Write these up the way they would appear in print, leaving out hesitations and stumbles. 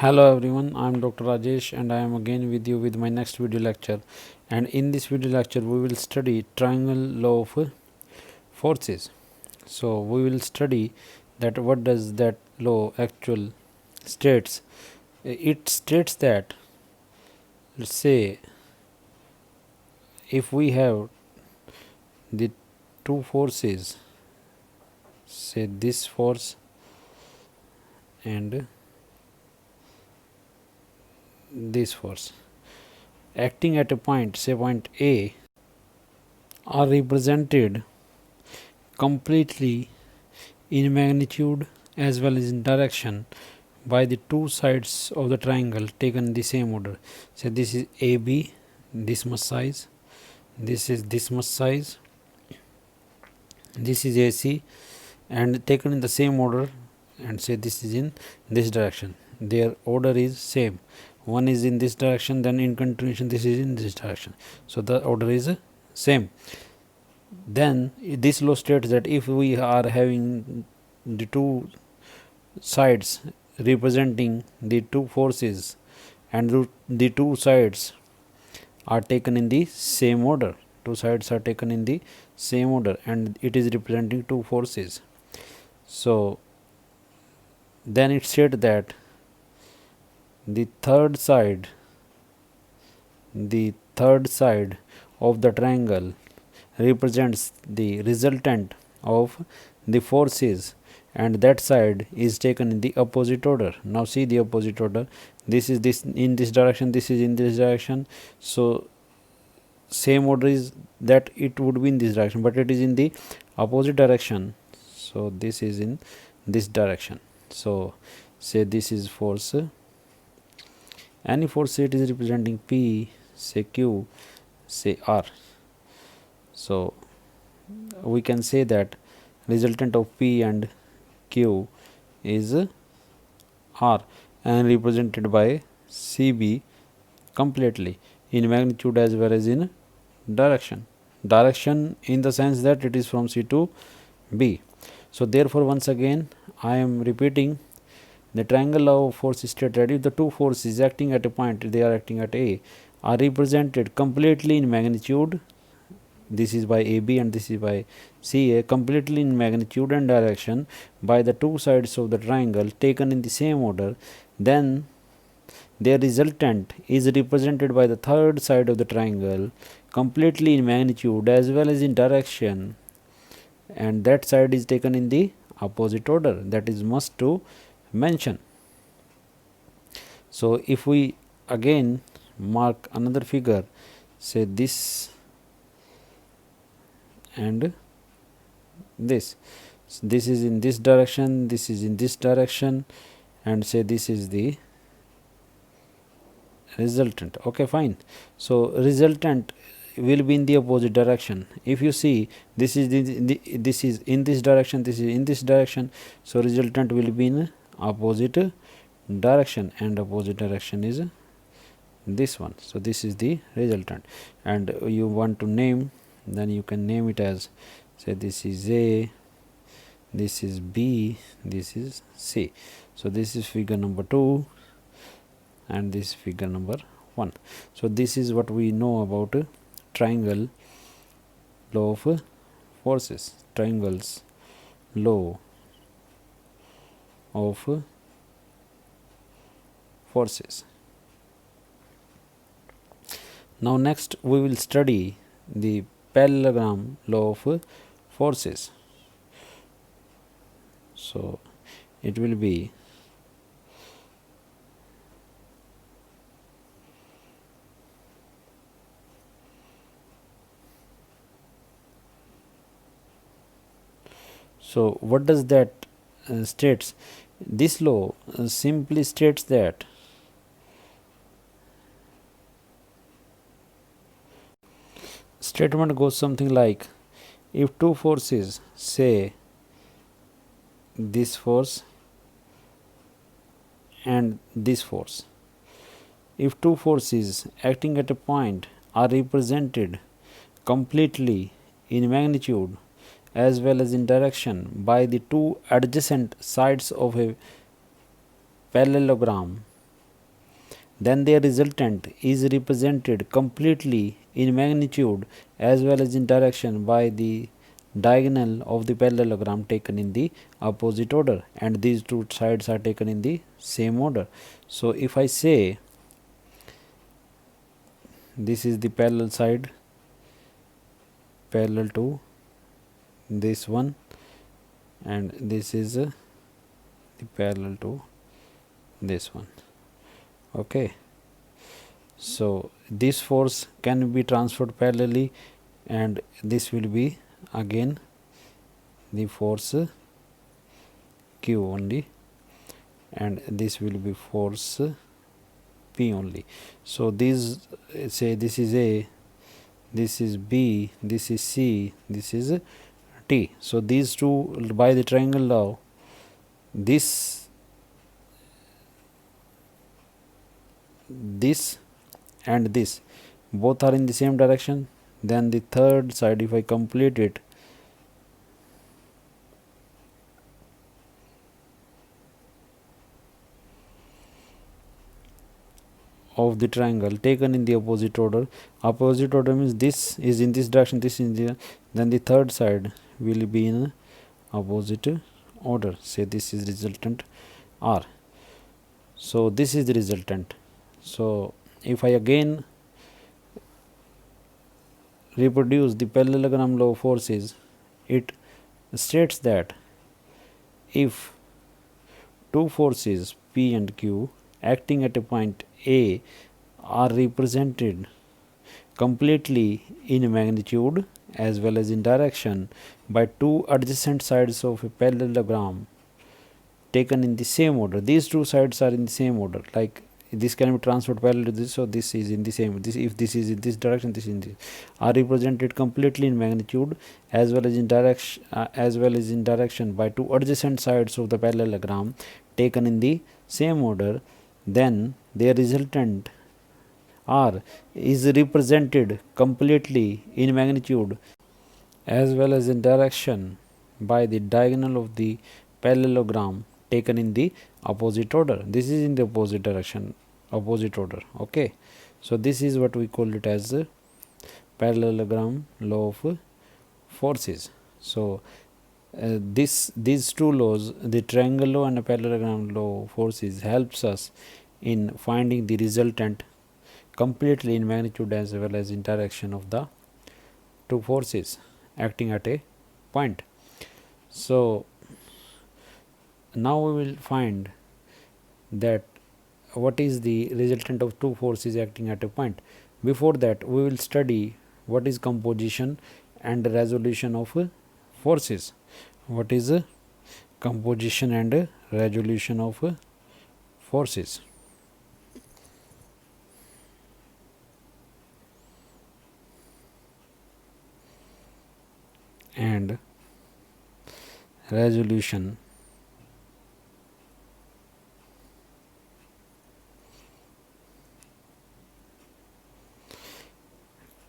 Hello everyone, I am Dr. Rajesh and I am again with you with my next video lecture. And in this video lecture we will study triangle law of forces. So we will study that what does that law actual states. It states that, let's say, if we have the two forces, say this force and this force, acting at a point, say point A, are represented completely in magnitude as well as in direction by the two sides of the triangle taken in the same order. So this is AB, this much size, this is this much size, this is AC, and taken in the same order, and say this is in this direction. Their order is same. One is in this direction, then in continuation this is in this direction. So the order is same. Then this law states that if we are having the two sides representing the two forces and the two sides are taken in the same order, two sides are taken in the same order and it is representing two forces, so then it said that the third side of the triangle represents the resultant of the forces and that side is taken in the opposite order. Now see the opposite order. This is this in this direction, this is in this direction, so same order is that it would be in this direction, but it is in the opposite direction, so this is in this direction. So say this is force, any force, it is representing P, say Q, say R. So we can say that resultant of P and Q is R and represented by CB completely in magnitude as well as in direction in the sense that it is from C to B. So therefore once again I am repeating, the triangle law of force states that if the two forces acting at a point, they are acting at A, are represented completely in magnitude, this is by AB and this is by CA, completely in magnitude and direction by the two sides of the triangle taken in the same order, then their resultant is represented by the third side of the triangle completely in magnitude as well as in direction, and that side is taken in the opposite order. That is must to mention. So if we again mark another figure, say this and this is in this direction, this is in this direction, and say this is the resultant. Okay, fine. So resultant will be in the opposite direction. If you see, this is this is in this direction, this is in this direction, so resultant will be in opposite direction, and opposite direction is this one. So this is the resultant, and you want to name, then you can name it as, say this is A, this is B, this is C. So this is figure number 2 and this is figure number 1. So this is what we know about triangle law of forces, triangles law of forces. Now next we will study the parallelogram law of forces. So it will be so what does that states? This law simply states that statement goes something like, if two forces, say this force and this force, if two forces acting at a point are represented completely in magnitude as well as in direction by the two adjacent sides of a parallelogram, then their resultant is represented completely in magnitude as well as in direction by the diagonal of the parallelogram taken in the opposite order, and these two sides are taken in the same order. So if I say this is the parallel side parallel to this one, and this is the parallel to this one. Okay, so this force can be transferred parallelly, and this will be again the force Q only, and this will be force P only. So these, say this is A, this is B, this is C, this is T. So these two, by the triangle law, this and this both are in the same direction. Then the third side, if I complete it, of the triangle taken in the opposite order. Opposite order means this is in this direction, this is in the, then the third side will be in opposite order. Say this is resultant R. So this is the resultant. So if I again reproduce the parallelogram law of forces, it states that if two forces P and Q acting at a point A are represented completely in magnitude as well as in direction by two adjacent sides of a parallelogram taken in the same order. These two sides are in the same order, like this can be transferred parallel to this, so this is in the same, this, if this is in this direction, this is in this, are represented completely in magnitude as well as in direction by two adjacent sides of the parallelogram taken in the same order, then their resultant R is represented completely in magnitude as well as in direction by the diagonal of the parallelogram taken in the opposite order. This is in the opposite direction, opposite order. Okay, so this is what we call it as the parallelogram law of forces. So these two laws, the triangle law and the parallelogram law of forces, helps us in finding the resultant completely in magnitude as well as in direction of the two forces acting at a point. So now we will find that what is the resultant of two forces acting at a point. Before that, we will study what is composition and resolution of forces. What is composition and resolution of forces? And resolution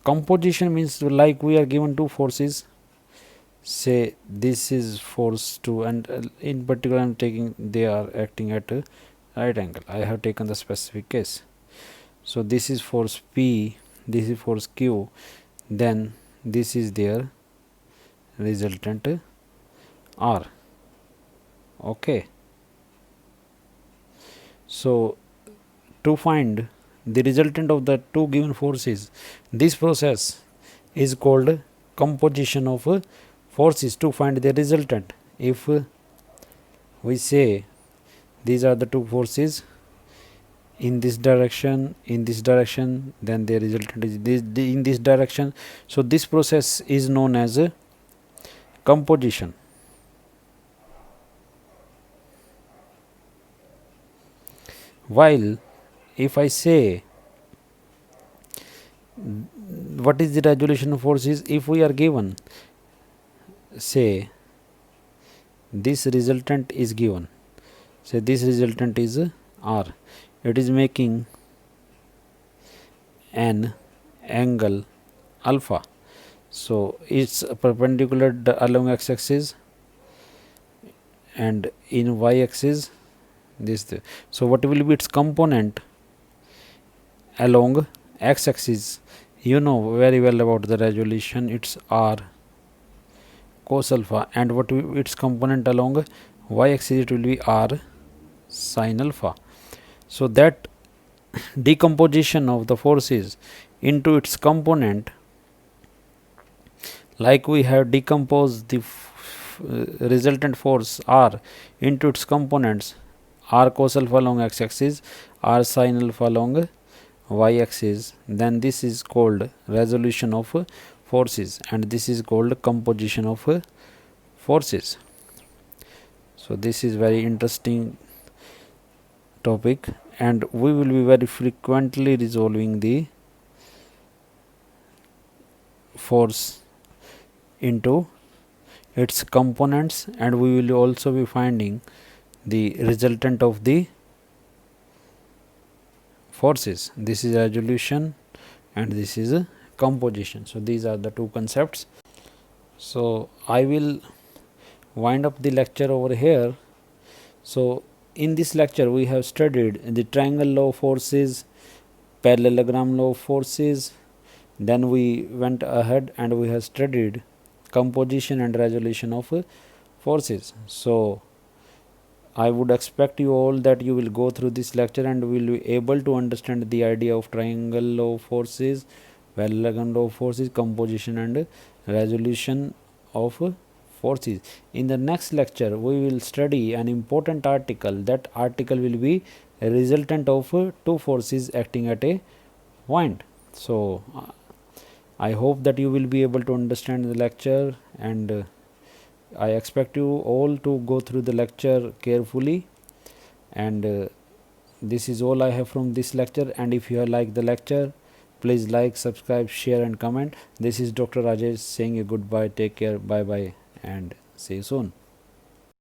composition means, like we are given two forces, say this is force 2, and in particular I am taking, they are acting at a right angle. I have taken the specific case. So this is force P, this is force Q, then this is their resultant R. Okay, so to find the resultant of the two given forces, this process is called composition of forces to find the resultant. If we say these are the two forces in this direction, then the resultant is in this direction. So this process is known as composition. While if I say what is the resolution of forces, if we are given, say this resultant is given, say this resultant is R, it is making an angle alpha, so it's perpendicular along x axis and in y axis this. So what will be its component? along x-axis. You know very well about the resolution, it's r cos alpha, and what its component along y-axis, it will be r sin alpha. So that decomposition of the forces into its component, like we have decomposed the resultant force r into its components, r cos alpha along x-axis, r sin alpha along y-axis, then this is called resolution of forces, and this is called composition of forces. So this is very interesting topic, and we will be very frequently resolving the force into its components, and we will also be finding the resultant of the forces. This is resolution and this is a composition. So these are the two concepts. So I will wind up the lecture over here. So in this lecture we have studied the triangle law forces, parallelogram law forces, then we went ahead and we have studied composition and resolution of forces. So I would expect you all that you will go through this lecture and will be able to understand the idea of triangle law forces, parallelogram law forces, composition and resolution of forces. In the next lecture we will study an important article. That article will be a resultant of two forces acting at a point. So I hope that you will be able to understand the lecture, and I expect you all to go through the lecture carefully, and this is all I have from this lecture. And if you have liked the lecture, please like, subscribe, share and comment. This is Dr. Rajesh saying a goodbye. Take care. Bye bye and see you soon.